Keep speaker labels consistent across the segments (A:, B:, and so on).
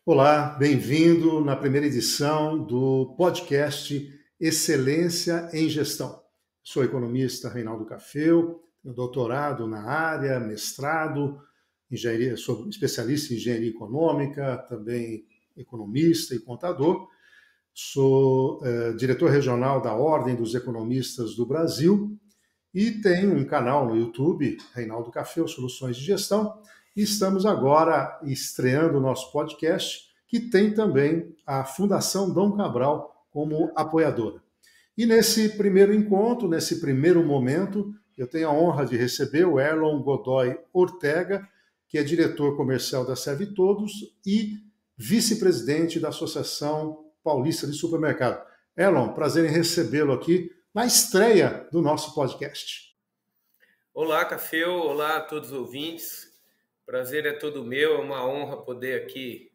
A: Olá, bem-vindo na primeira edição do podcast Excelência em Gestão. Sou economista Reinaldo Cafeu, tenho doutorado na área, mestrado, engenharia, sou especialista em engenharia econômica, também economista e contador. Sou diretor regional da Ordem dos Economistas do Brasil e tenho um canal no YouTube, Reinaldo Cafeu, Soluções de Gestão, e estamos agora estreando o nosso podcast, que tem também a Fundação Dom Cabral como apoiadora. E nesse primeiro encontro, nesse primeiro momento, eu tenho a honra de receber o Erlon Godoy Ortega, que é diretor comercial da Serve Todos e vice-presidente da Associação Paulista de Supermercado. Erlon, prazer em recebê-lo aqui na estreia do nosso podcast.
B: Olá, Cafeu. Olá a todos os ouvintes. Prazer é todo meu, é uma honra poder aqui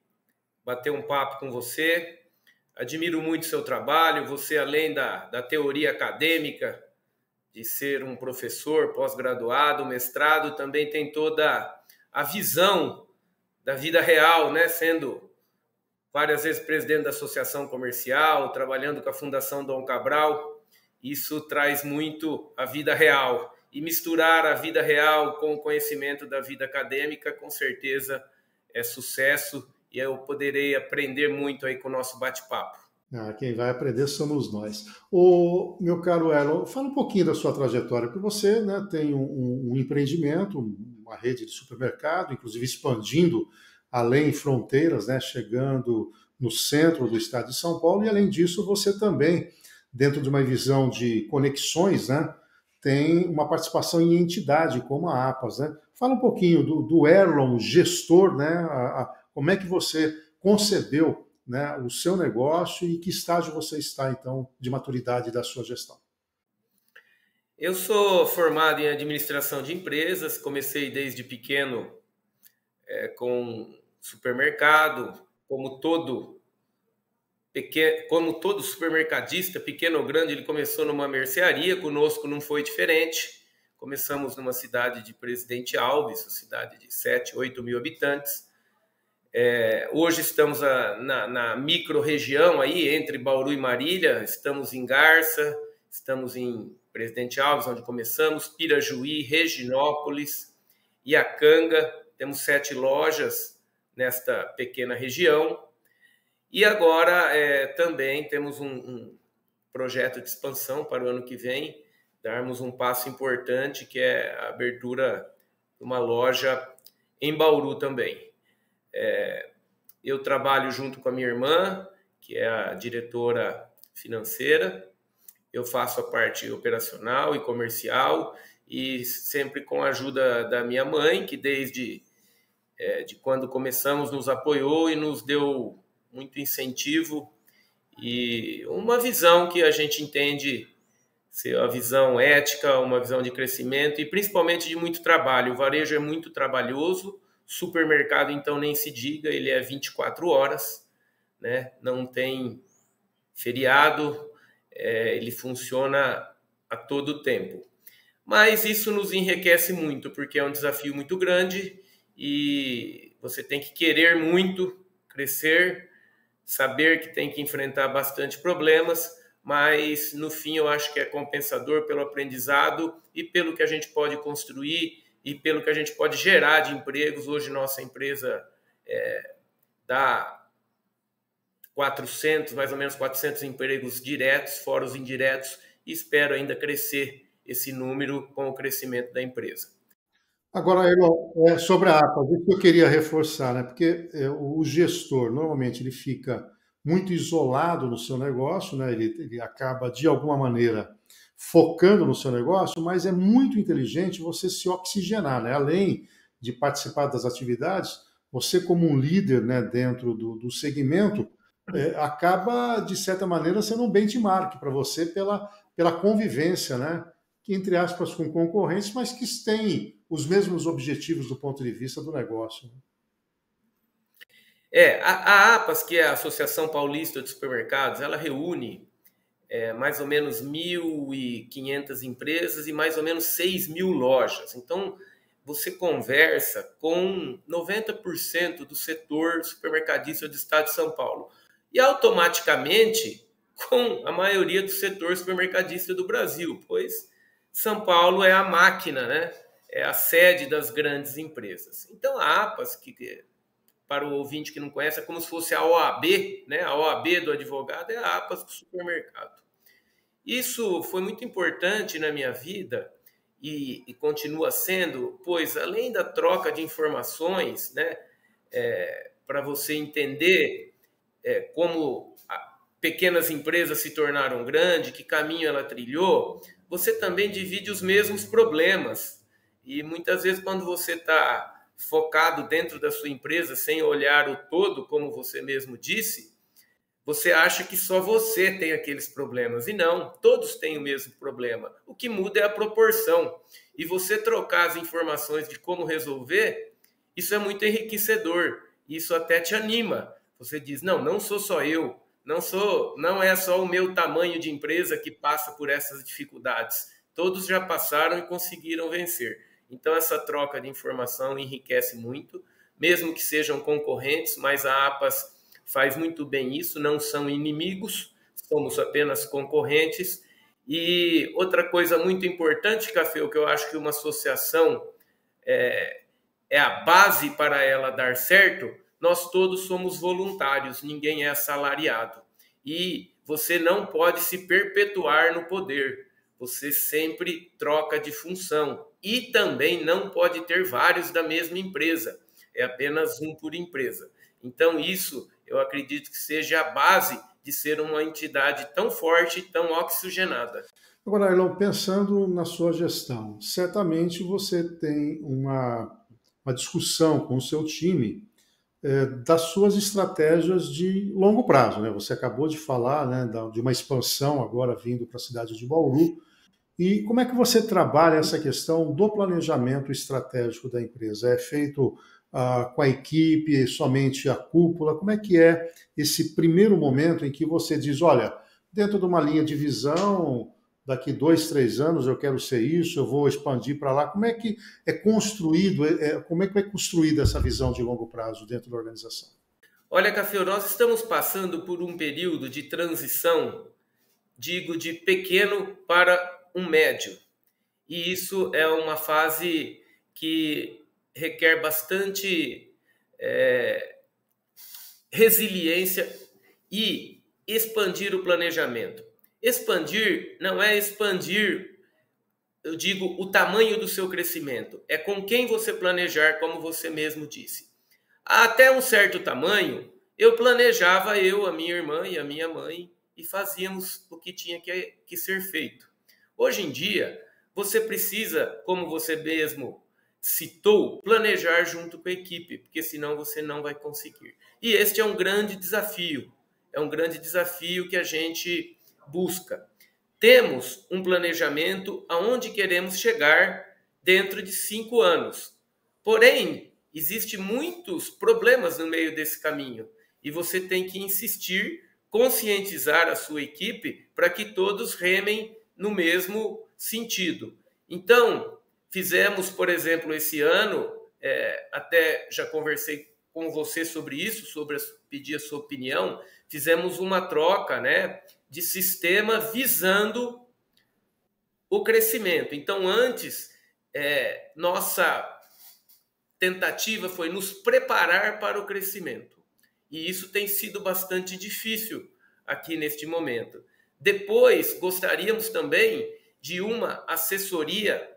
B: bater um papo com você. Admiro muito seu trabalho. Você, além da teoria acadêmica, de ser um professor pós-graduado, mestrado, também tem toda a visão da vida real, né? Sendo várias vezes presidente da Associação Comercial, trabalhando com a Fundação Dom Cabral. Isso traz muito a vida real. E misturar a vida real com o conhecimento da vida acadêmica, com certeza é sucesso, e eu poderei aprender muito aí com o nosso bate-papo.
A: Quem vai aprender somos nós. O meu caro Erlon, fala um pouquinho da sua trajetória, porque você, né, tem um empreendimento, uma rede de supermercado, inclusive expandindo além fronteiras, né, chegando no centro do estado de São Paulo, e além disso você também, dentro de uma visão de conexões, né, tem uma participação em entidade como a APAS, né? Fala um pouquinho do Erlon, gestor, né? Como é que você concebeu, né, o seu negócio e que estágio você está, então, de maturidade da sua gestão?
B: Eu sou formado em administração de empresas, comecei desde pequeno com supermercado, como todo supermercadista, pequeno ou grande, ele começou numa mercearia, conosco não foi diferente. Começamos numa cidade de Presidente Alves, uma cidade de 7, 8 mil habitantes. Hoje estamos na micro-região aí, entre Bauru e Marília, estamos em Garça, estamos em Presidente Alves, onde começamos, Pirajuí, Reginópolis, Iacanga, temos 7 lojas nesta pequena região. E agora também temos um projeto de expansão para o ano que vem, darmos um passo importante, que é a abertura de uma loja em Bauru também. Eu trabalho junto com a minha irmã, que é a diretora financeira. Eu faço a parte operacional e comercial, e sempre com a ajuda da minha mãe, que desde de quando começamos nos apoiou e nos deu muito incentivo e uma visão que a gente entende ser a visão ética, uma visão de crescimento e principalmente de muito trabalho. O varejo é muito trabalhoso, supermercado então nem se diga, ele é 24 horas, né? Não tem feriado, ele funciona a todo tempo. Mas isso nos enriquece muito, porque é um desafio muito grande e você tem que querer muito crescer, saber que tem que enfrentar bastante problemas, mas no fim eu acho que é compensador pelo aprendizado e pelo que a gente pode construir e pelo que a gente pode gerar de empregos. Hoje nossa empresa dá mais ou menos 400 empregos diretos, fora os indiretos, e espero ainda crescer esse número com o crescimento da empresa.
A: Agora, Erlon, sobre a APAS, isso que eu queria reforçar, né? Porque o gestor, normalmente, ele fica muito isolado no seu negócio, né? Ele acaba, de alguma maneira, focando no seu negócio, mas é muito inteligente você se oxigenar, né? Além de participar das atividades, você, como um líder, né, dentro do segmento, acaba, de certa maneira, sendo um benchmark para você pela convivência, né? Que, entre aspas, com concorrentes, mas que têm os mesmos objetivos do ponto de vista do negócio.
B: A APAS, que é a Associação Paulista de Supermercados, ela reúne mais ou menos 1.500 empresas e mais ou menos 6.000 lojas. Então, você conversa com 90% do setor supermercadista do estado de São Paulo e automaticamente com a maioria do setor supermercadista do Brasil, pois São Paulo é a máquina, né? É a sede das grandes empresas. Então a APAS, que para o ouvinte que não conhece, é como se fosse a OAB, né? A OAB do advogado é a APAS do supermercado. Isso foi muito importante na minha vida e continua sendo, pois além da troca de informações, né, para você entender como pequenas empresas se tornaram grandes, que caminho ela trilhou, você também divide os mesmos problemas. E muitas vezes quando você está focado dentro da sua empresa, sem olhar o todo, como você mesmo disse, você acha que só você tem aqueles problemas. E não, todos têm o mesmo problema. O que muda é a proporção. E você trocar as informações de como resolver, isso é muito enriquecedor. Isso até te anima. Você diz, não sou só eu. Não é só o meu tamanho de empresa que passa por essas dificuldades. Todos já passaram e conseguiram vencer. Então, essa troca de informação enriquece muito, mesmo que sejam concorrentes, mas a APAS faz muito bem isso, não são inimigos, somos apenas concorrentes. E outra coisa muito importante, Café, que eu acho que uma associação é a base para ela dar certo, nós todos somos voluntários, ninguém é assalariado. E você não pode se perpetuar no poder, você sempre troca de função. E também não pode ter vários da mesma empresa, é apenas um por empresa. Então isso eu acredito que seja a base de ser uma entidade tão forte e tão oxigenada.
A: Agora, Arlão, pensando na sua gestão, certamente você tem uma discussão com o seu time das suas estratégias de longo prazo, né? Você acabou de falar, né, de uma expansão agora vindo para a cidade de Bauru. E como é que você trabalha essa questão do planejamento estratégico da empresa? É feito com a equipe, somente a cúpula? Como é que é esse primeiro momento em que você diz, olha, dentro de uma linha de visão, daqui 2, 3 anos eu quero ser isso, eu vou expandir para lá. Como é que é construído, como é que é construída essa visão de longo prazo dentro da organização?
B: Olha, Café, nós estamos passando por um período de transição, digo, de pequeno para um médio. E isso é uma fase que requer bastante resiliência e expandir o planejamento. Expandir não é expandir, eu digo, o tamanho do seu crescimento. É com quem você planejar, como você mesmo disse. Até um certo tamanho, eu planejava a minha irmã e a minha mãe e fazíamos o que tinha que ser feito. Hoje em dia, você precisa, como você mesmo citou, planejar junto com a equipe, porque senão você não vai conseguir. E este é um grande desafio que a gente busca. Temos um planejamento aonde queremos chegar dentro de 5 anos. Porém, existem muitos problemas no meio desse caminho e você tem que insistir, conscientizar a sua equipe para que todos remem no mesmo sentido. Então, fizemos, por exemplo, esse ano, até já conversei com você sobre isso, pedir a sua opinião, fizemos uma troca, né, de sistema visando o crescimento. Então, antes, nossa tentativa foi nos preparar para o crescimento. E isso tem sido bastante difícil aqui neste momento. Depois, gostaríamos também de uma assessoria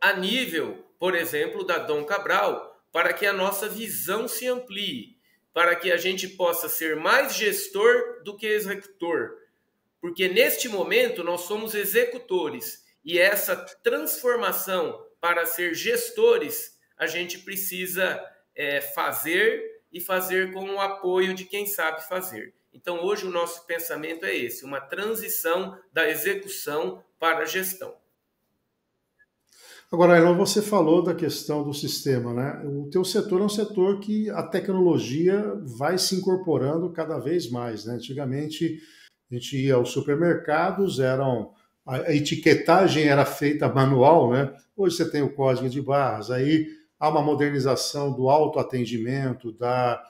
B: a nível, por exemplo, da Dom Cabral, para que a nossa visão se amplie, para que a gente possa ser mais gestor do que executor. Porque neste momento nós somos executores e essa transformação para ser gestores a gente precisa fazer e fazer com o apoio de quem sabe fazer. Então hoje o nosso pensamento é esse, uma transição da execução para a gestão.
A: Agora, Elon, você falou da questão do sistema, né? O teu setor é um setor que a tecnologia vai se incorporando cada vez mais, né? Antigamente, a gente ia aos supermercados, eram a etiquetagem era feita manual, né? Hoje você tem o código de barras, aí há uma modernização do autoatendimento, da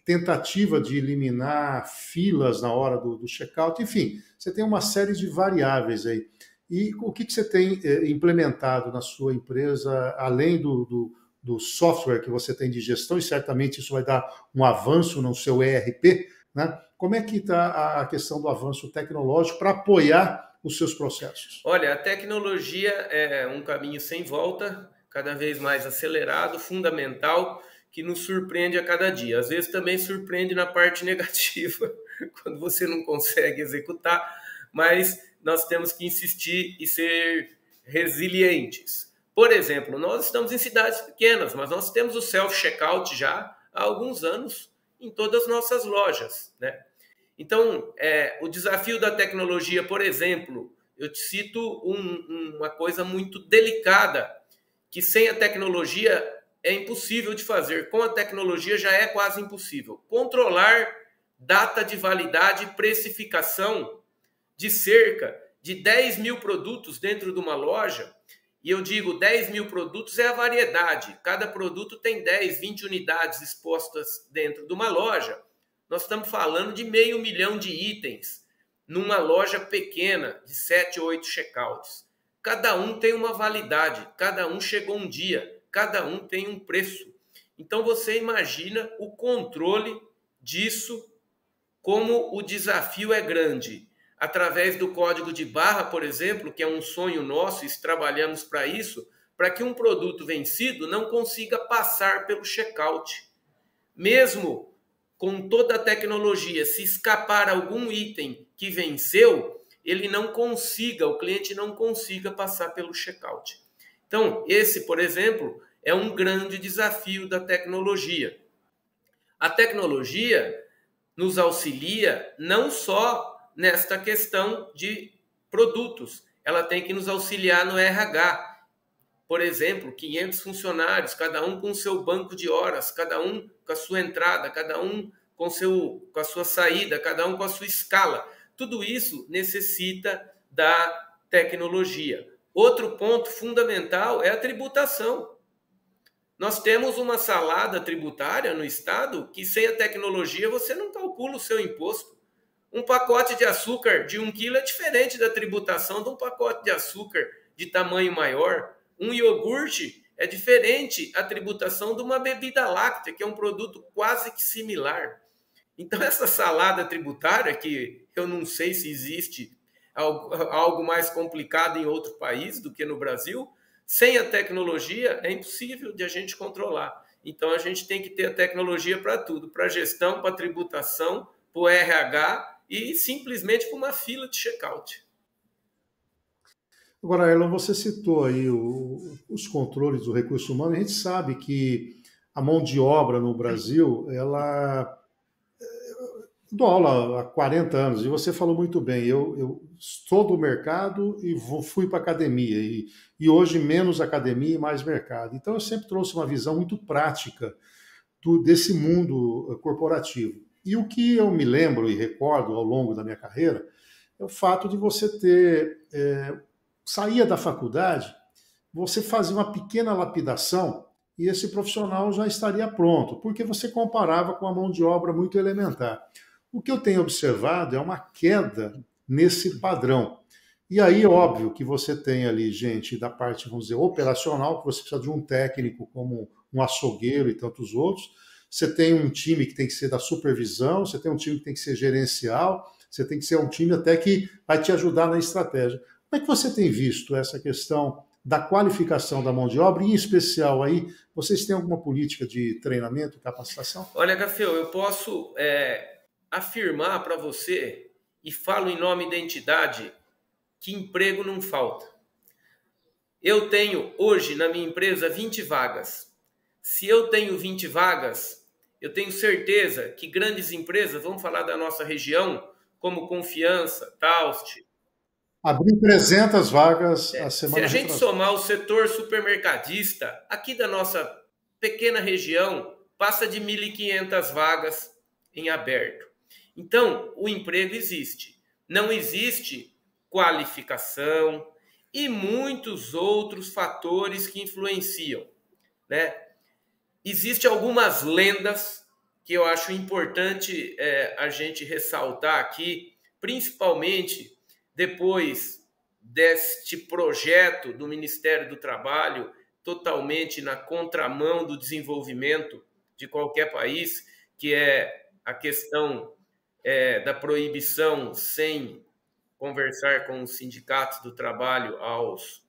A: tentativa de eliminar filas na hora do check-out, enfim, você tem uma série de variáveis aí. E o que você tem implementado na sua empresa, além do software que você tem de gestão, e certamente isso vai dar um avanço no seu ERP, né? Como é que está a questão do avanço tecnológico para apoiar os seus processos?
B: Olha, a tecnologia é um caminho sem volta, cada vez mais acelerado, fundamental, que nos surpreende a cada dia. Às vezes também surpreende na parte negativa, quando você não consegue executar, mas nós temos que insistir e ser resilientes. Por exemplo, nós estamos em cidades pequenas, mas nós temos o self-checkout já há alguns anos em todas as nossas lojas, né? Então, o desafio da tecnologia, por exemplo, eu te cito uma coisa muito delicada, que sem a tecnologia é impossível de fazer. Com a tecnologia já é quase impossível. Controlar data de validade e precificação de cerca de 10 mil produtos dentro de uma loja, e eu digo 10 mil produtos é a variedade. Cada produto tem 10, 20 unidades expostas dentro de uma loja. Nós estamos falando de 500 mil de itens numa loja pequena de 7 ou 8 checkouts. Cada um tem uma validade, cada um chegou um dia, cada um tem um preço. Então você imagina o controle disso, como o desafio é grande. Através do código de barra, por exemplo, que é um sonho nosso, e trabalhamos para isso, para que um produto vencido não consiga passar pelo checkout. Mesmo com toda a tecnologia, se escapar algum item que venceu, ele não consiga, o cliente não consiga passar pelo checkout. Então, esse, por exemplo, é um grande desafio da tecnologia. A tecnologia nos auxilia não só nesta questão de produtos, ela tem que nos auxiliar no RH. Por exemplo, 500 funcionários, cada um com o seu banco de horas, cada um com a sua entrada, cada um com a sua saída, cada um com a sua escala. Tudo isso necessita da tecnologia. Outro ponto fundamental é a tributação. Nós temos uma salada tributária no Estado que sem a tecnologia você não calcula o seu imposto. Um pacote de açúcar de 1 quilo é diferente da tributação de um pacote de açúcar de tamanho maior. Um iogurte é diferente a tributação de uma bebida láctea, que é um produto quase que similar. Então, essa salada tributária, que eu não sei se existe algo mais complicado em outro país do que no Brasil, sem a tecnologia é impossível de a gente controlar. Então, a gente tem que ter a tecnologia para tudo, para gestão, para tributação, para o RH e simplesmente para uma fila de checkout.
A: Agora, Erlon, você citou aí os controles do recurso humano. A gente sabe que a mão de obra no Brasil, ela dou aula há 40 anos e você falou muito bem. Eu sou do mercado e fui para a academia. E hoje menos academia e mais mercado. Então eu sempre trouxe uma visão muito prática desse mundo corporativo. E o que eu me lembro e recordo ao longo da minha carreira é o fato de você ter saía da faculdade, você fazia uma pequena lapidação e esse profissional já estaria pronto, porque você comparava com a mão de obra muito elementar. O que eu tenho observado é uma queda nesse padrão. E aí, óbvio que você tem ali gente da parte, vamos dizer, operacional, que você precisa de um técnico como um açougueiro e tantos outros. Você tem um time que tem que ser da supervisão, você tem um time que tem que ser gerencial, você tem que ser um time até que vai te ajudar na estratégia. Como é que você tem visto essa questão da qualificação da mão de obra, e em especial aí, vocês têm alguma política de treinamento e capacitação?
B: Olha, Cafeu, eu posso afirmar para você, e falo em nome da entidade, que emprego não falta. Eu tenho hoje na minha empresa 20 vagas. Se eu tenho 20 vagas, eu tenho certeza que grandes empresas, vamos falar da nossa região, como Confiança, Taust.
A: Abriu 300 vagas a semana
B: Se a gente somar o setor supermercadista, aqui da nossa pequena região, passa de 1.500 vagas em aberto. Então, o emprego existe. Não existe qualificação e muitos outros fatores que influenciam, né? Existem algumas lendas que eu acho importante a gente ressaltar aqui, principalmente depois deste projeto do Ministério do Trabalho, totalmente na contramão do desenvolvimento de qualquer país, que é a questão da proibição sem conversar com os sindicatos do trabalho aos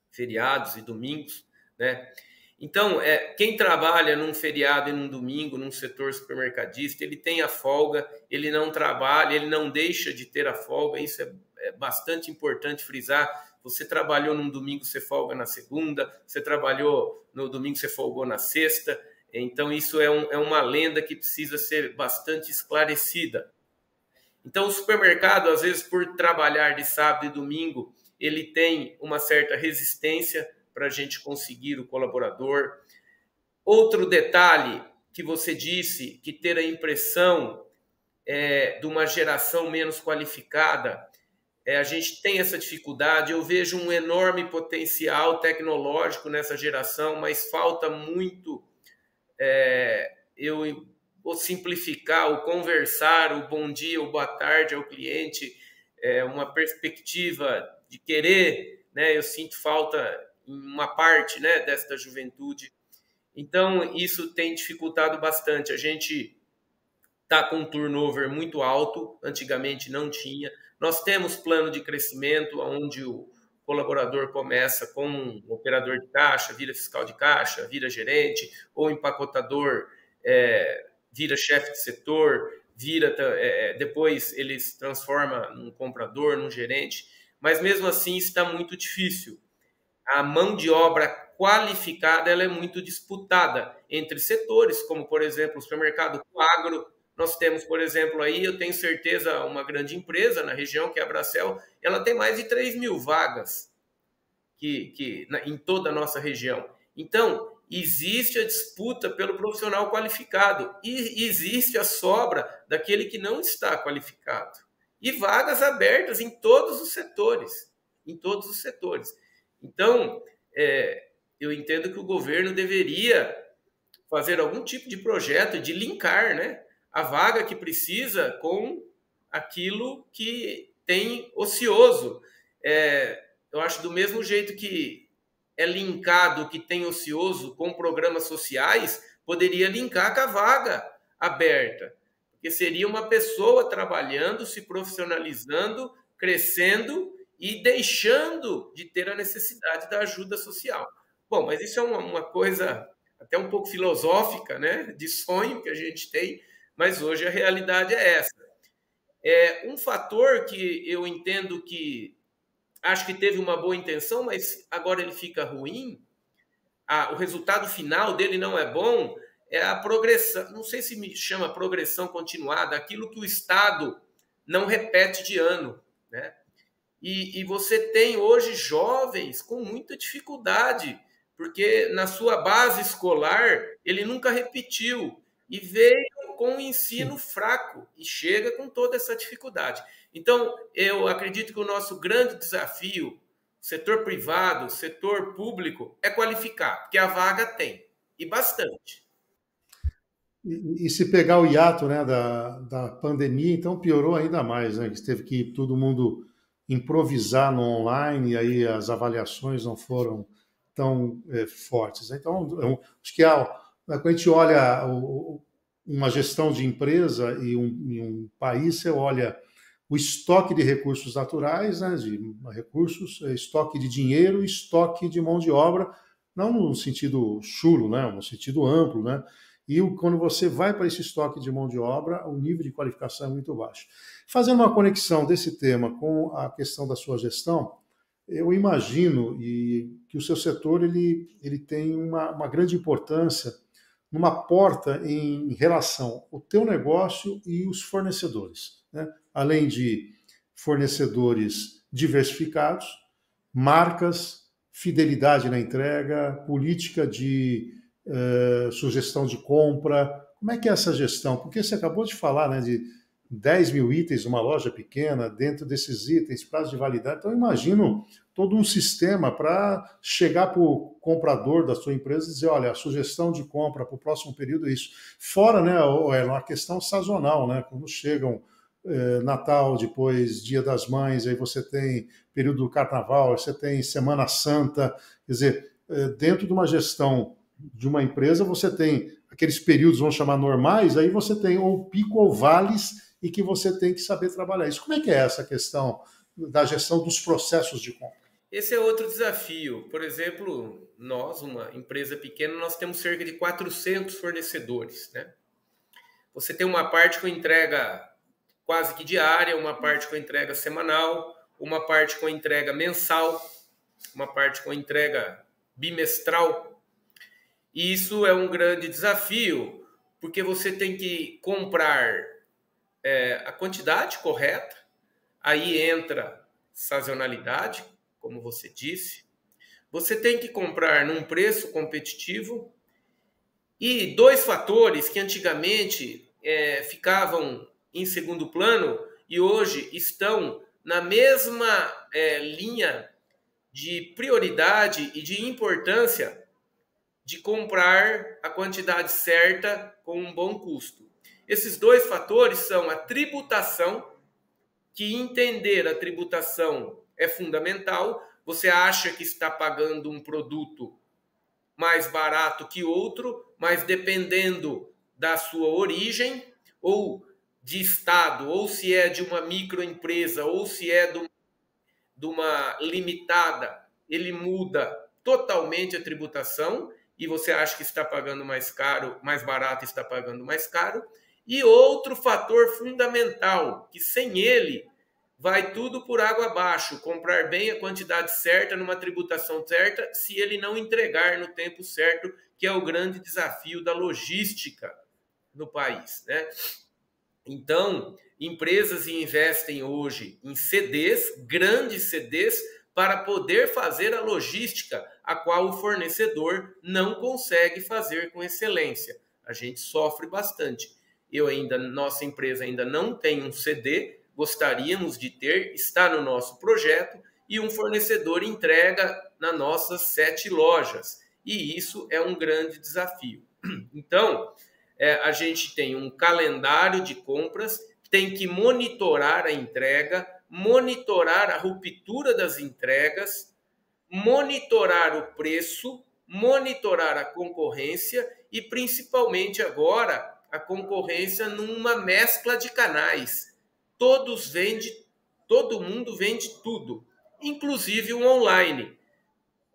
B: feriados e domingos, né? Então, quem trabalha num feriado e num domingo, num setor supermercadista, ele tem a folga, ele não trabalha, ele não deixa de ter a folga, isso é bastante importante frisar. Você trabalhou num domingo, você folga na segunda, você trabalhou no domingo, você folgou na sexta, então isso é uma lenda que precisa ser bastante esclarecida. Então, o supermercado, às vezes, por trabalhar de sábado e domingo, ele tem uma certa resistência para a gente conseguir o colaborador. Outro detalhe que você disse, que ter a impressão de uma geração menos qualificada, a gente tem essa dificuldade. Eu vejo um enorme potencial tecnológico nessa geração, mas falta muito, eu vou simplificar, o conversar, o bom dia, o boa tarde ao cliente, uma perspectiva de querer, né? Eu sinto falta em uma parte, né, desta juventude. Então, isso tem dificultado bastante. A gente está com um turnover muito alto, antigamente não tinha. Nós temos plano de crescimento, onde o colaborador começa com um operador de caixa, vira fiscal de caixa, vira gerente, ou empacotador, vira chefe de setor, depois ele se transforma num comprador, num gerente. Mas, mesmo assim, está muito difícil. A mão de obra qualificada ela é muito disputada entre setores, como, por exemplo, o supermercado com agro. Nós temos, por exemplo, aí, eu tenho certeza, uma grande empresa na região, que é a Bracel, ela tem mais de 3.000 vagas em toda a nossa região. Então, existe a disputa pelo profissional qualificado e existe a sobra daquele que não está qualificado. E vagas abertas em todos os setores, Então, eu entendo que o governo deveria fazer algum tipo de projeto de linkar, né, a vaga que precisa com aquilo que tem ocioso. Eu acho do mesmo jeito que é linkado o que tem ocioso com programas sociais, poderia linkar com a vaga aberta, porque seria uma pessoa trabalhando, se profissionalizando, crescendo e deixando de ter a necessidade da ajuda social. Bom, mas isso é uma coisa até um pouco filosófica, né, de sonho que a gente tem, mas hoje a realidade é essa. Um fator que eu entendo que acho que teve uma boa intenção, mas agora ele fica ruim, o resultado final dele não é bom, é a progressão, não sei se me chama progressão continuada, aquilo que o Estado não repete de ano, né? E você tem hoje jovens com muita dificuldade, porque na sua base escolar ele nunca repetiu e veio com um ensino fraco e chega com toda essa dificuldade. Então, eu acredito que o nosso grande desafio, setor privado, setor público, é qualificar, porque a vaga tem, e bastante.
A: E se pegar o hiato, né, da pandemia, então piorou ainda mais, né? Que teve que todo mundo improvisar no online e aí as avaliações não foram tão fortes. Então, acho que quando a gente olha uma gestão de empresa e um país, você olha o estoque de recursos naturais, né, de recursos, estoque de dinheiro, estoque de mão de obra, não no sentido chulo, né, no sentido amplo, né? E quando você vai para esse estoque de mão de obra, o nível de qualificação é muito baixo. Fazendo uma conexão desse tema com a questão da sua gestão, eu imagino que o seu setor ele tem uma grande importância numa porta em relação ao teu negócio e os fornecedores, né? Além de fornecedores diversificados, marcas, fidelidade na entrega, política de sugestão de compra. Como é que é essa gestão? Porque você acabou de falar, né, 10 mil itens numa loja pequena, dentro desses itens, prazo de validade. Então, eu imagino todo um sistema para chegar para o comprador da sua empresa e dizer, olha, a sugestão de compra para o próximo período é isso. Fora, né, é uma questão sazonal, né? Quando chegam Natal, depois Dia das Mães, aí você tem período do Carnaval, você tem Semana Santa, quer dizer, dentro de uma gestão de uma empresa, você tem aqueles períodos, vamos chamar normais, aí você tem ou pico ou vales e que você tem que saber trabalhar isso. Como é que é essa questão da gestão dos processos de compra?
B: Esse é outro desafio. Por exemplo, nós, uma empresa pequena, nós temos cerca de 400 fornecedores, né? Você tem uma parte com entrega quase que diária, uma parte com entrega semanal, uma parte com entrega mensal, uma parte com entrega bimestral. E isso é um grande desafio, porque você tem que comprar a quantidade correta, aí entra sazonalidade, como você disse. Você tem que comprar num preço competitivo e dois fatores que antigamente ficavam em segundo plano e hoje estão na mesma linha de prioridade e de importância de comprar a quantidade certa com um bom custo. Esses dois fatores são a tributação, que entender a tributação é fundamental. Você acha que está pagando um produto mais barato que outro, mas dependendo da sua origem, ou de estado, ou se é de uma microempresa, ou se é de uma limitada, ele muda totalmente a tributação, e você acha que está pagando mais caro, mais barato está pagando mais caro. E outro fator fundamental, que sem ele vai tudo por água abaixo, comprar bem a quantidade certa, numa tributação certa, se ele não entregar no tempo certo, que é o grande desafio da logística no país, né? Então, empresas investem hoje em CDs, grandes CDs, para poder fazer a logística, a qual o fornecedor não consegue fazer com excelência. A gente sofre bastante. Nossa empresa ainda não tem um CD, gostaríamos de ter, está no nosso projeto, e um fornecedor entrega nas nossas 7 lojas. E isso é um grande desafio. Então, a gente tem um calendário de compras, tem que monitorar a entrega, monitorar a ruptura das entregas, monitorar o preço, monitorar a concorrência e, principalmente agora, a concorrência numa mescla de canais. Todo mundo vende tudo, inclusive o online,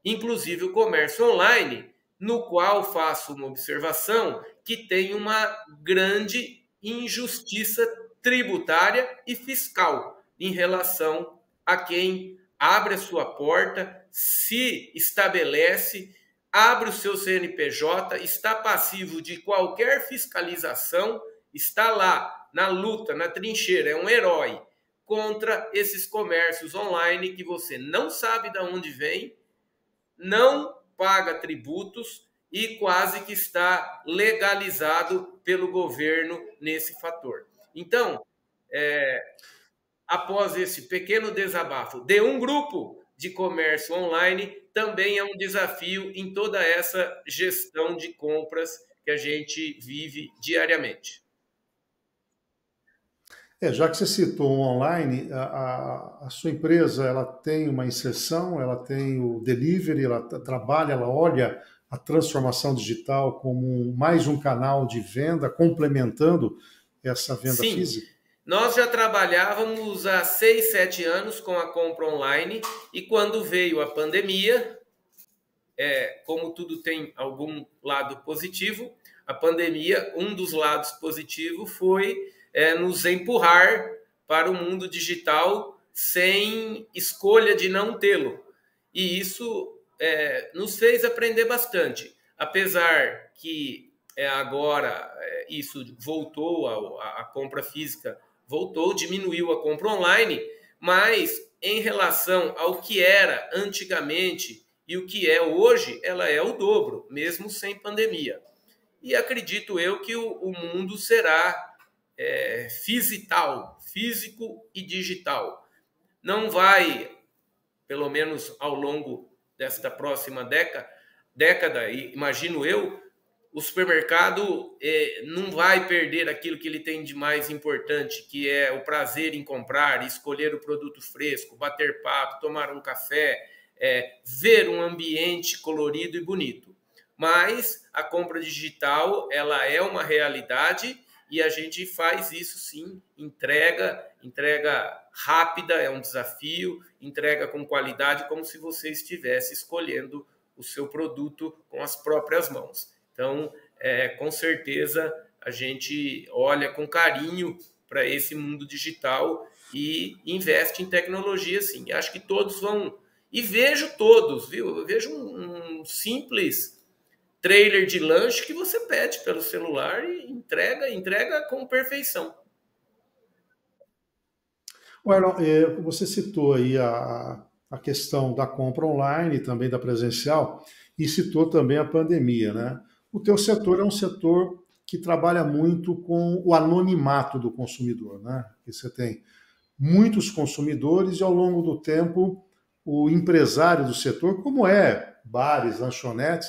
B: inclusive o comércio online, no qual faço uma observação que tem uma grande injustiça tributária e fiscal em relação a quem abre a sua porta, se estabelece, abre o seu CNPJ, está passivo de qualquer fiscalização, está lá na luta, na trincheira, é um herói contra esses comércios online que você não sabe de onde vem, não paga tributos e quase que está legalizado pelo governo nesse fator. Então, após esse pequeno desabafo de um grupo de comércio online, também é um desafio em toda essa gestão de compras que a gente vive diariamente.
A: Já que você citou o online, a sua empresa ela tem uma inserção, ela tem o delivery, ela trabalha, ela olha a transformação digital como mais um canal de venda, complementando essa venda
B: Sim,
A: física?
B: nós já trabalhávamos há 6, 7 anos com a compra online e quando veio a pandemia, como tudo tem algum lado positivo, a pandemia, um dos lados positivos foi nos empurrar para o mundo digital sem escolha de não tê-lo. E isso nos fez aprender bastante. Apesar que agora isso voltou, a compra física voltou, diminuiu a compra online, mas em relação ao que era antigamente e o que é hoje, ela é o dobro, mesmo sem pandemia. E acredito eu que o mundo será físico e digital. Não vai, pelo menos ao longo desta próxima década, imagino eu, o supermercado não vai perder aquilo que ele tem de mais importante, que é o prazer em comprar, escolher o produto fresco, bater papo, tomar um café, ver um ambiente colorido e bonito. Mas a compra digital, ela é uma realidade e a gente faz isso sim, entrega rápida, é um desafio, entrega com qualidade, como se você estivesse escolhendo o seu produto com as próprias mãos. Então, com certeza, a gente olha com carinho para esse mundo digital e investe em tecnologia, sim. Acho que todos vão... E vejo todos, viu? Eu vejo um simples trailer de lanche que você pede pelo celular e entrega com perfeição.
A: Bueno, você citou aí a questão da compra online, também da presencial, e citou também a pandemia, né? O teu setor é um setor que trabalha muito com o anonimato do consumidor, né? Que você tem muitos consumidores e ao longo do tempo o empresário do setor, como é bares, lanchonetes,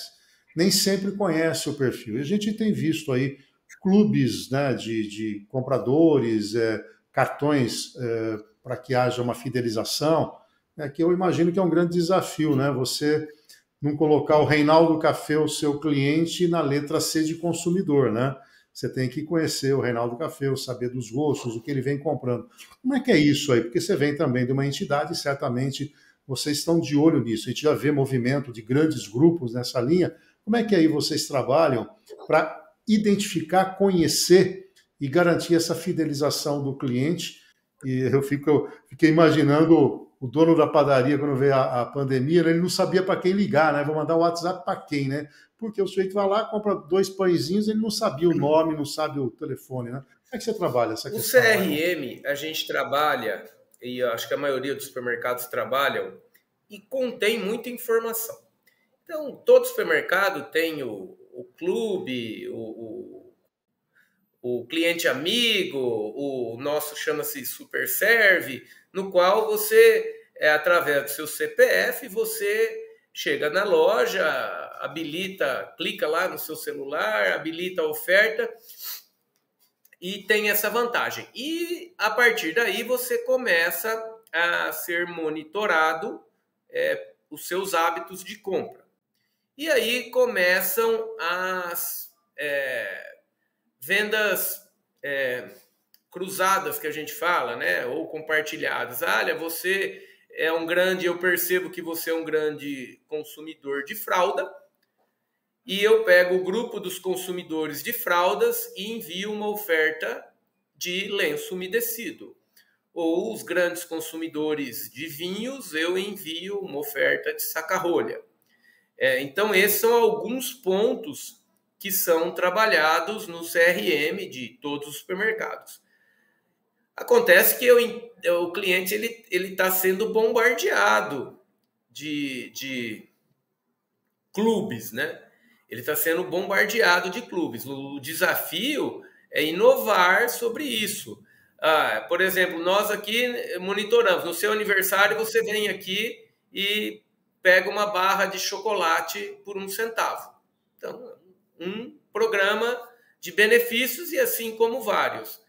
A: nem sempre conhece o perfil. E a gente tem visto aí clubes, né, de compradores, cartões para que haja uma fidelização, que eu imagino que é um grande desafio, né? Você não colocar o Reinaldo Café, o seu cliente, na letra C de consumidor, né? Você tem que conhecer o Reinaldo Café, saber dos gostos, o que ele vem comprando. Como é que é isso aí? Porque você vem também de uma entidade, certamente vocês estão de olho nisso. A gente já vê movimento de grandes grupos nessa linha. Como é que aí vocês trabalham para identificar, conhecer e garantir essa fidelização do cliente? E eu fiquei imaginando o dono da padaria, quando veio a pandemia, ele não sabia para quem ligar, né? Vou mandar o WhatsApp para quem, né? Porque o sujeito vai lá, compra 2 pãezinhos, ele não sabia o nome, não sabe o telefone, né? Como é que você trabalha essa
B: O
A: questão lá, irmão?
B: CRM, a gente trabalha, e acho que a maioria dos supermercados trabalham, e contém muita informação. Então, todo supermercado tem o clube, o cliente amigo, o nosso chama-se Super Serve, no qual você, através do seu CPF, você chega na loja, habilita, clica lá no seu celular, habilita a oferta e tem essa vantagem. E a partir daí você começa a ser monitorado os seus hábitos de compra. E aí começam as vendas cruzadas que a gente fala, né? Ou compartilhadas. Olha, você eu percebo que você é um grande consumidor de fralda, e eu pego o grupo dos consumidores de fraldas e envio uma oferta de lenço umedecido. Ou os grandes consumidores de vinhos, eu envio uma oferta de saca-rolha. Então, esses são alguns pontos que são trabalhados no CRM de todos os supermercados. Acontece que o cliente ele está sendo bombardeado de clubes, né? Ele está sendo bombardeado de clubes. O desafio é inovar sobre isso. Por exemplo, nós aqui monitoramos. No seu aniversário, você vem aqui e pega uma barra de chocolate por 1 centavo. Então, um programa de benefícios e assim como vários.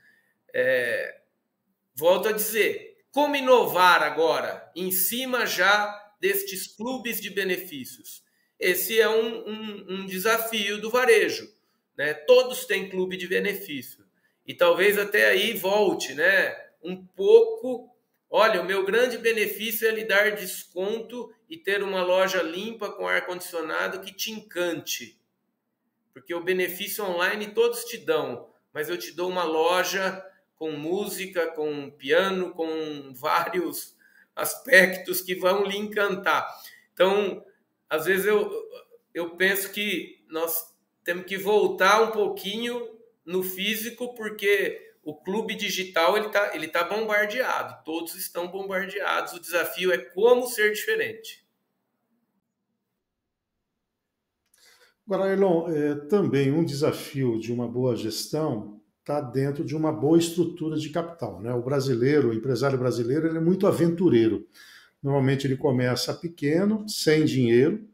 B: Volto a dizer, como inovar agora em cima já destes clubes de benefícios? Esse é um desafio do varejo, né? Todos têm clube de benefício. E talvez até aí volte, né? Um pouco. Olha, o meu grande benefício é lhe dar desconto e ter uma loja limpa com ar-condicionado que te encante. Porque o benefício online todos te dão, mas eu te dou uma loja com música, com piano, com vários aspectos que vão lhe encantar. Então, às vezes eu penso que nós temos que voltar um pouquinho no físico, porque o clube digital ele tá bombardeado, todos estão bombardeados. O desafio é como ser diferente.
A: Agora, Elon, também um desafio de uma boa gestão está dentro de uma boa estrutura de capital, né? O brasileiro, o empresário brasileiro, ele é muito aventureiro. Normalmente ele começa pequeno, sem dinheiro,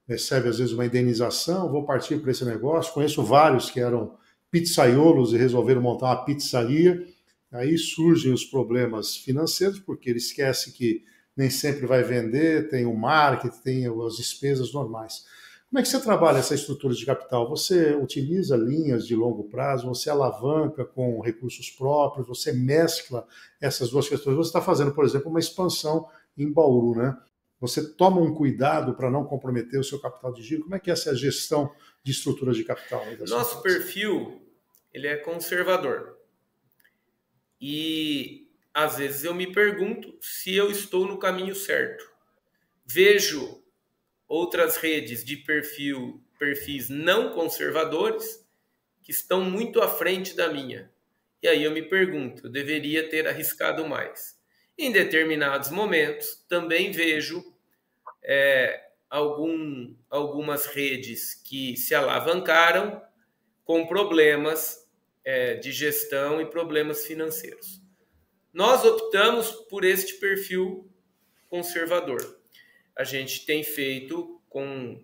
A: recebe às vezes uma indenização, vou partir para esse negócio. Conheço vários que eram pizzaiolos e resolveram montar uma pizzaria. Aí surgem os problemas financeiros, porque ele esquece que nem sempre vai vender, tem o marketing, tem as despesas normais. Como é que você trabalha essa estrutura de capital? Você utiliza linhas de longo prazo, você alavanca com recursos próprios, você mescla essas duas questões. Você está fazendo, por exemplo, uma expansão em Bauru, né? Você toma um cuidado para não comprometer o seu capital de giro. Como é que é essa gestão de estrutura de capital aí da sua
B: Nosso
A: empresa?
B: perfil, ele é conservador. E às vezes eu me pergunto se eu estou no caminho certo. Vejo outras redes de perfis não conservadores que estão muito à frente da minha. E aí eu me pergunto, eu deveria ter arriscado mais. Em determinados momentos, também vejo algumas redes que se alavancaram com problemas de gestão e problemas financeiros. Nós optamos por este perfil conservador. A gente tem feito com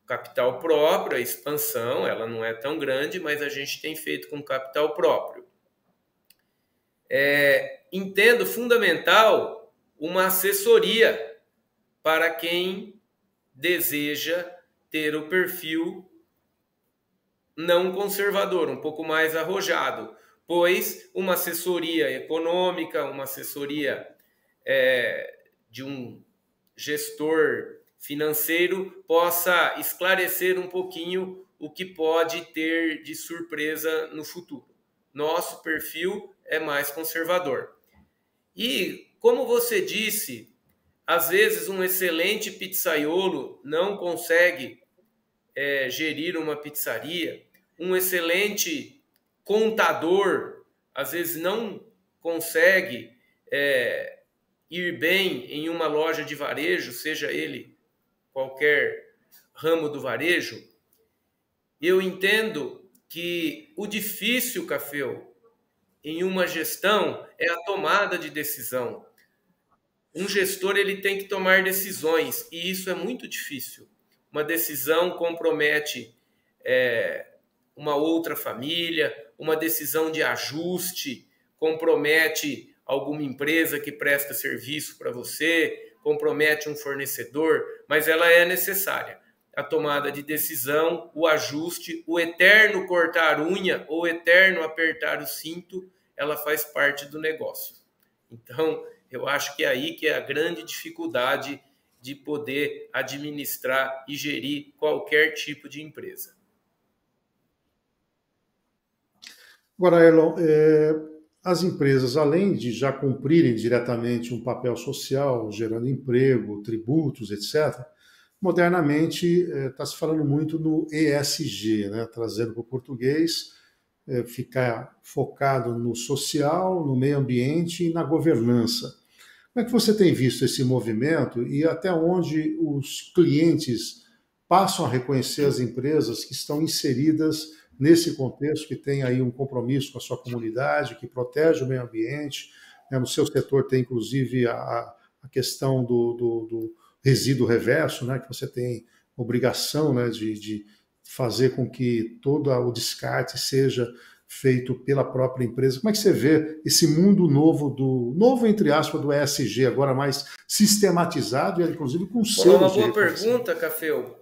B: capital próprio, a expansão, ela não é tão grande, mas a gente tem feito com capital próprio. Entendo fundamental uma assessoria para quem deseja ter o perfil não conservador, um pouco mais arrojado, pois uma assessoria econômica, uma assessoria de um gestor financeiro possa esclarecer um pouquinho o que pode ter de surpresa no futuro. Nosso perfil é mais conservador. E, como você disse, às vezes um excelente pizzaiolo não consegue gerir uma pizzaria, um excelente contador às vezes não consegue ir bem em uma loja de varejo, seja ele qualquer ramo do varejo. Eu entendo que o difícil, Caféu, em uma gestão é a tomada de decisão. Um gestor ele tem que tomar decisões e isso é muito difícil. Uma decisão compromete uma outra família, uma decisão de ajuste compromete alguma empresa que presta serviço para você, compromete um fornecedor, mas ela é necessária. A tomada de decisão, o ajuste, o eterno cortar unha ou eterno apertar o cinto, ela faz parte do negócio. Então, eu acho que é aí que é a grande dificuldade de poder administrar e gerir qualquer tipo de empresa.
A: Agora, Elon, as empresas, além de já cumprirem diretamente um papel social, gerando emprego, tributos, etc., modernamente está se falando muito no ESG, né? Trazendo para o português, ficar focado no social, no meio ambiente e na governança. Como é que você tem visto esse movimento e até onde os clientes passam a reconhecer as empresas que estão inseridas nesse contexto, que tem aí um compromisso com a sua comunidade, que protege o meio ambiente, né? No seu setor tem inclusive a questão do resíduo reverso, né? Que você tem obrigação, né, de fazer com que todo o descarte seja feito pela própria empresa. Como é que você vê esse mundo novo entre aspas, do ESG, agora mais sistematizado e inclusive com selos?
B: Uma boa pergunta, Caféu.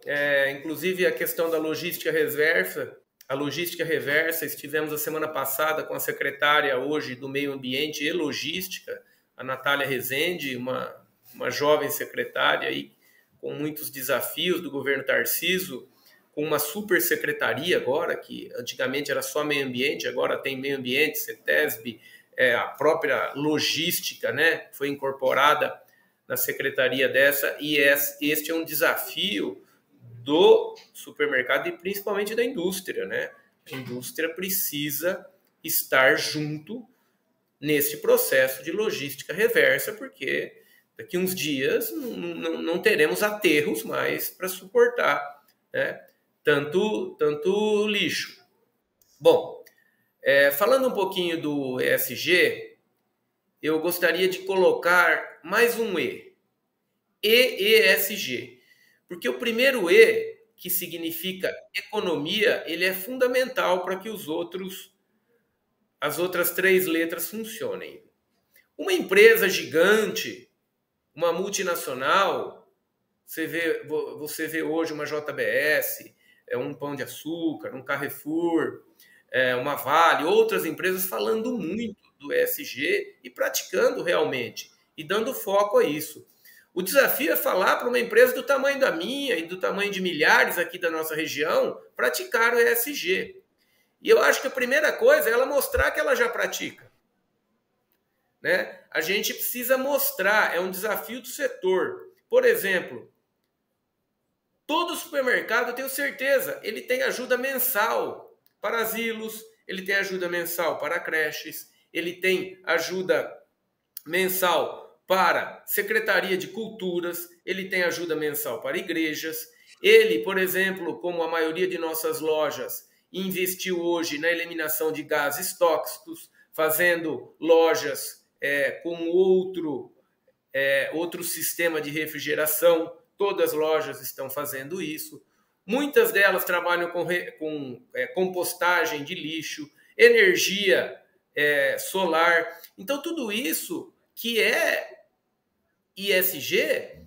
B: Inclusive a questão da logística reversa. A logística reversa, estivemos a semana passada com a secretária hoje do Meio Ambiente e Logística, a Natália Rezende, uma jovem secretária aí, com muitos desafios do governo Tarcísio, com uma super secretaria agora, que antigamente era só meio ambiente, agora tem meio ambiente, CETESB, a própria logística, né, foi incorporada na secretaria dessa, e este é um desafio do supermercado e principalmente da indústria, né? A indústria precisa estar junto nesse processo de logística reversa, porque daqui uns dias não teremos aterros mais para suportar, né? Tanto lixo. Bom, Falando um pouquinho do ESG, eu gostaria de colocar mais um E. ESG. Porque o primeiro E, que significa economia, ele é fundamental para que as outras 3 letras funcionem. Uma empresa gigante, uma multinacional, você vê hoje uma JBS, um Pão de Açúcar, um Carrefour, uma Vale, outras empresas falando muito do ESG e praticando realmente, e dando foco a isso. O desafio é falar para uma empresa do tamanho da minha e do tamanho de milhares aqui da nossa região praticar o ESG. E eu acho que a primeira coisa é ela mostrar que ela já pratica. Né? A gente precisa mostrar, é um desafio do setor. Por exemplo, todo supermercado, eu tenho certeza, ele tem ajuda mensal para asilos, ele tem ajuda mensal para creches, ele tem ajuda mensal para Secretaria de Culturas, ele tem ajuda mensal para igrejas. Ele, por exemplo, como a maioria de nossas lojas, investiu hoje na eliminação de gases tóxicos, fazendo lojas com outro sistema de refrigeração. Todas as lojas estão fazendo isso. Muitas delas trabalham com compostagem de lixo, energia solar. Então, tudo isso que é ESG,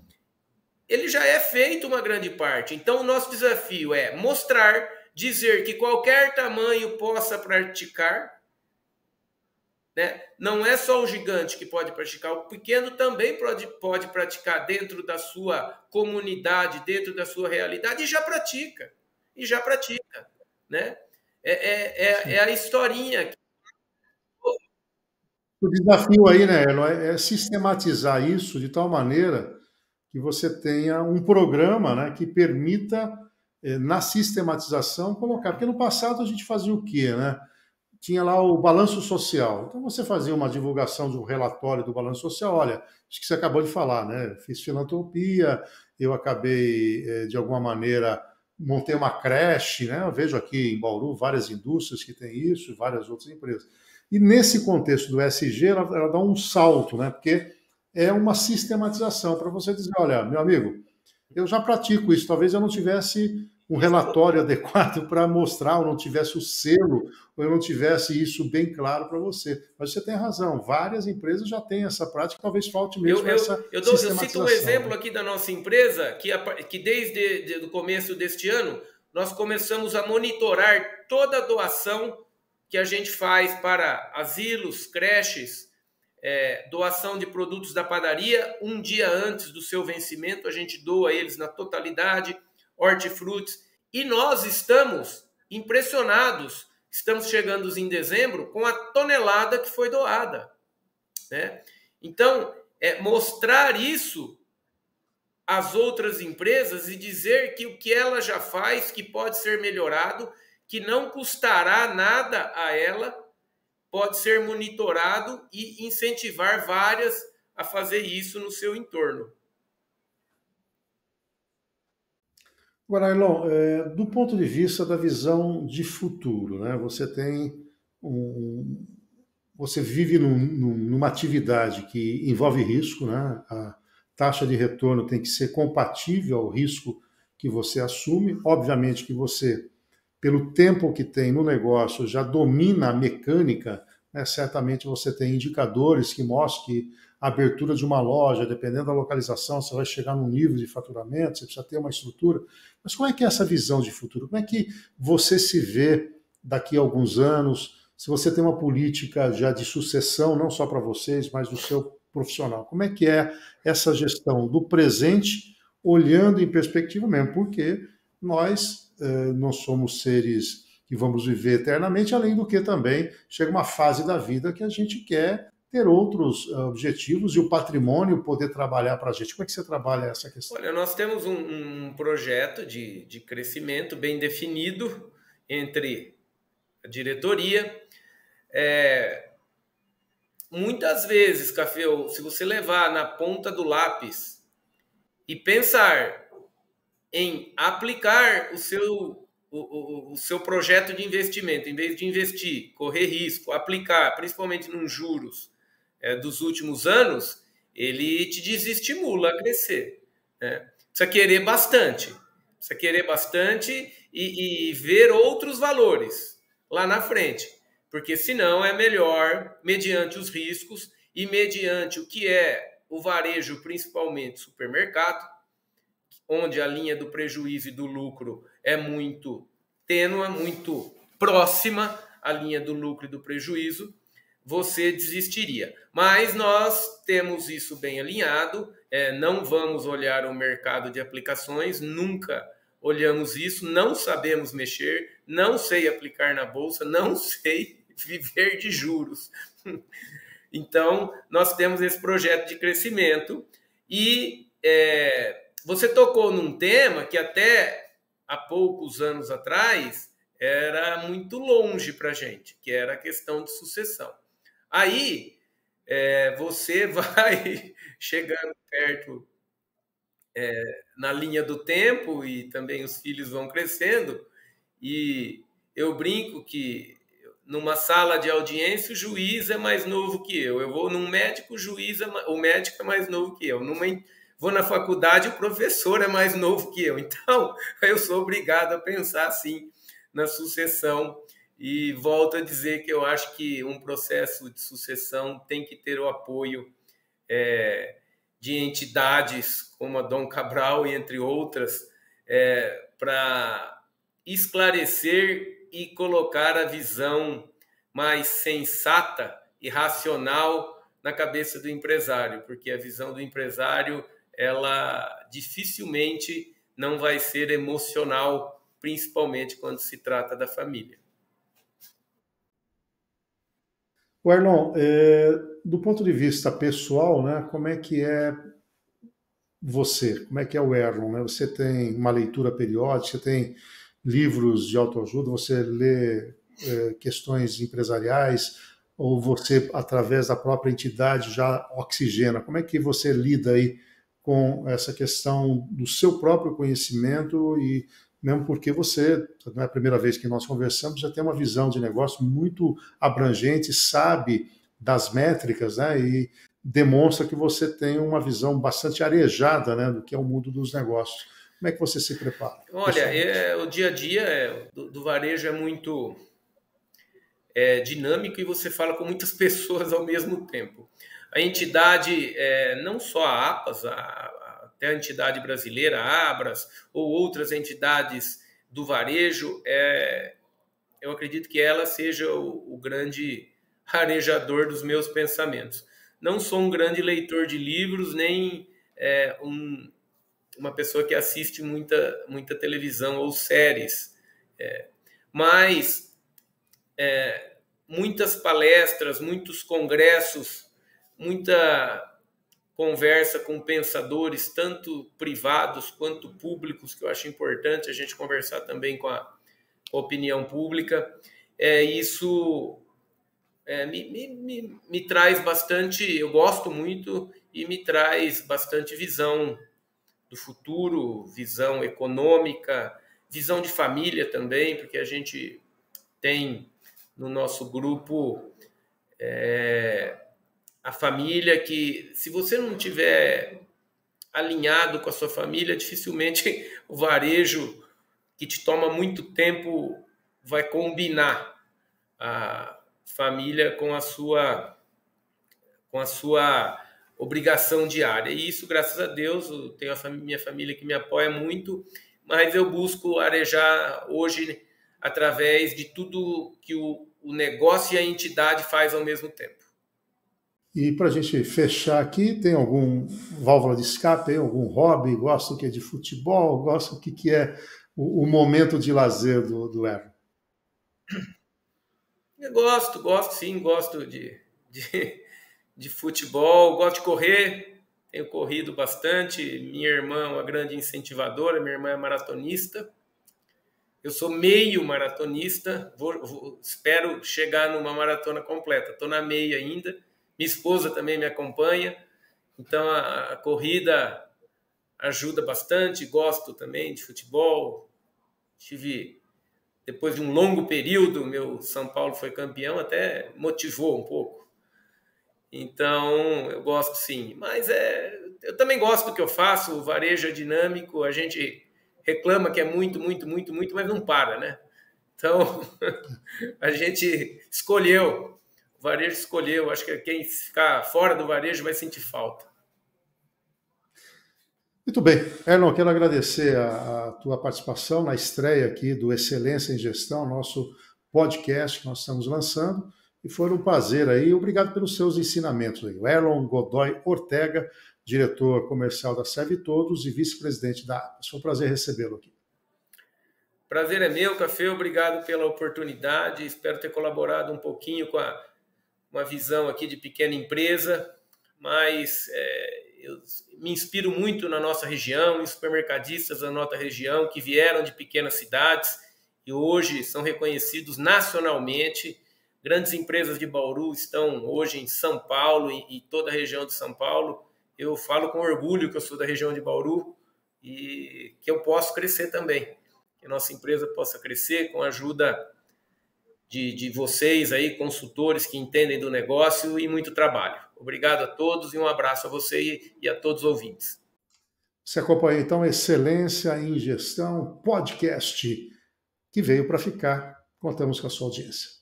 B: ele já é feito uma grande parte. Então, o nosso desafio é mostrar, dizer que qualquer tamanho possa praticar, né? Não é só o gigante que pode praticar, o pequeno também pode praticar dentro da sua comunidade, dentro da sua realidade, e já pratica, né? É a historinha.
A: O desafio aí, né, Elo, é sistematizar isso de tal maneira que você tenha um programa, né, que permita, na sistematização, colocar. Porque no passado a gente fazia o quê, né? Tinha lá o balanço social. Então você fazia uma divulgação de um relatório do balanço social. Olha, acho que você acabou de falar, né? Fiz filantropia, eu acabei, de alguma maneira, montei uma creche, né? Eu vejo aqui em Bauru várias indústrias que têm isso, várias outras empresas. E nesse contexto do ESG, ela dá um salto, né? Porque é uma sistematização para você dizer, olha, meu amigo, eu já pratico isso, talvez eu não tivesse um relatório adequado para mostrar, ou não tivesse o selo, ou eu não tivesse isso bem claro para você. Mas você tem razão, várias empresas já têm essa prática, talvez falte mesmo essa sistematização.
B: Eu cito um exemplo aqui da nossa empresa, que desde o começo deste ano, nós começamos a monitorar toda a doação que a gente faz para asilos, creches, doação de produtos da padaria. Um dia antes do seu vencimento, a gente doa eles na totalidade, hortifrutis, e nós estamos impressionados, estamos chegando em dezembro com a tonelada que foi doada, né? Então, mostrar isso às outras empresas e dizer que o que ela já faz, que pode ser melhorado, que não custará nada a ela, pode ser monitorado e incentivar várias a fazer isso no seu entorno.
A: Agora, Elon, do ponto de vista da visão de futuro, né? Você vive numa atividade que envolve risco, né? A taxa de retorno tem que ser compatível ao risco que você assume. Obviamente que você, pelo tempo que tem no negócio, já domina a mecânica, né? Certamente você tem indicadores que mostram que a abertura de uma loja, dependendo da localização, você vai chegar num nível de faturamento, você precisa ter uma estrutura. Mas como é que é essa visão de futuro? Como é que você se vê daqui a alguns anos? Se você tem uma política já de sucessão, não só para vocês, mas do seu profissional, como é que é essa gestão do presente, olhando em perspectiva mesmo? Porque nós não somos seres que vamos viver eternamente, além do que também chega uma fase da vida que a gente quer ter outros objetivos e o patrimônio poder trabalhar para a gente. Como é que você trabalha essa questão?
B: Olha, nós temos um projeto de crescimento bem definido entre a diretoria. Muitas vezes, Café, se você levar na ponta do lápis e pensar em aplicar o seu o seu projeto de investimento, em vez de investir, correr risco, aplicar, principalmente nos juros dos últimos anos, ele te desestimula a crescer, né? Precisa querer bastante e ver outros valores lá na frente, porque senão é melhor, mediante os riscos e mediante o que é o varejo, principalmente supermercado, onde a linha do prejuízo e do lucro é muito tênue, muito próxima à linha do lucro e do prejuízo, você desistiria. Mas nós temos isso bem alinhado, não vamos olhar o mercado de aplicações, nunca olhamos isso, não sabemos mexer, não sei aplicar na bolsa, não sei viver de juros. Então, nós temos esse projeto de crescimento e você tocou num tema que até há poucos anos atrás era muito longe para a gente, que era a questão de sucessão. Aí você vai chegando perto na linha do tempo e também os filhos vão crescendo e eu brinco que numa sala de audiência o juiz é mais novo que eu vou num médico, o médico é mais novo que eu, vou na faculdade, o professor é mais novo que eu. Então, eu sou obrigado a pensar assim na sucessão. E volto a dizer que eu acho que um processo de sucessão tem que ter o apoio de entidades como a Dom Cabral e entre outras, para esclarecer e colocar a visão mais sensata e racional na cabeça do empresário, porque a visão do empresário ela dificilmente não vai ser emocional, principalmente quando se trata da família.
A: O Erlon, do ponto de vista pessoal, né, como é que é você? Como é que é o Erlon? Né? Você tem uma leitura periódica, você tem livros de autoajuda, você lê questões empresariais, ou você, através da própria entidade, já oxigena? Como é que você lida aí com essa questão do seu próprio conhecimento e mesmo porque você, não é a primeira vez que nós conversamos, já tem uma visão de negócio muito abrangente, sabe das métricas, né, e demonstra que você tem uma visão bastante arejada, né, do que é o mundo dos negócios. Como é que você se prepara?
B: Olha, o dia a dia do varejo é muito dinâmico e você fala com muitas pessoas ao mesmo tempo. A entidade, não só a APAS, até a entidade brasileira, a Abras, ou outras entidades do varejo, eu acredito que ela seja o grande arejador dos meus pensamentos. Não sou um grande leitor de livros, nem uma pessoa que assiste muita televisão ou séries, mas muitas palestras, muitos congressos, muita conversa com pensadores, tanto privados quanto públicos, que eu acho importante a gente conversar também com a opinião pública. Isso me traz bastante, eu gosto muito e me traz bastante visão do futuro, visão econômica, visão de família também, porque a gente tem no nosso grupo a família que, se você não tiver alinhado com a sua família, dificilmente o varejo, que te toma muito tempo, vai combinar a família com a sua obrigação diária. E isso, graças a Deus, eu tenho minha família que me apoia muito, mas eu busco arejar hoje através de tudo que o negócio e a entidade faz ao mesmo tempo.
A: E para a gente fechar aqui, tem algum válvula de escape, algum hobby? Gosta que é de futebol? Gosta o que é o momento de lazer do Erlon?
B: Eu gosto sim, gosto de futebol, gosto de correr, tenho corrido bastante. Minha irmã é uma grande incentivadora, minha irmã é maratonista. Eu sou meio maratonista, espero chegar numa maratona completa. Estou na meia ainda. Minha esposa também me acompanha, então a corrida ajuda bastante. Gosto também de futebol. Tive depois de um longo período, meu São Paulo foi campeão, até motivou um pouco. Então, eu gosto sim. Mas eu também gosto do que eu faço, o varejo é dinâmico, a gente reclama que é muito, muito, muito, muito, mas não para, né? Então, a gente escolheu, o varejo escolheu, acho que quem ficar fora do varejo vai sentir falta.
A: Muito bem. Erlon, quero agradecer a tua participação na estreia aqui do Excelência em Gestão, nosso podcast que nós estamos lançando, e foi um prazer aí. Obrigado pelos seus ensinamentos aí. O Erlon Godoy Ortega, diretor comercial da Serve Todos e vice-presidente da APAS. Foi um prazer recebê-lo aqui.
B: Prazer é meu, Café. Obrigado pela oportunidade. Espero ter colaborado um pouquinho com uma visão aqui de pequena empresa, mas eu me inspiro muito na nossa região, em supermercadistas da nossa região que vieram de pequenas cidades e hoje são reconhecidos nacionalmente. Grandes empresas de Bauru estão hoje em São Paulo e toda a região de São Paulo. Eu falo com orgulho que eu sou da região de Bauru e que eu posso crescer também. Que a nossa empresa possa crescer com a ajuda de vocês aí, consultores que entendem do negócio e muito trabalho. Obrigado a todos e um abraço a você e a todos os ouvintes.
A: Você acompanha então Excelência em Gestão, podcast que veio para ficar. Contamos com a sua audiência.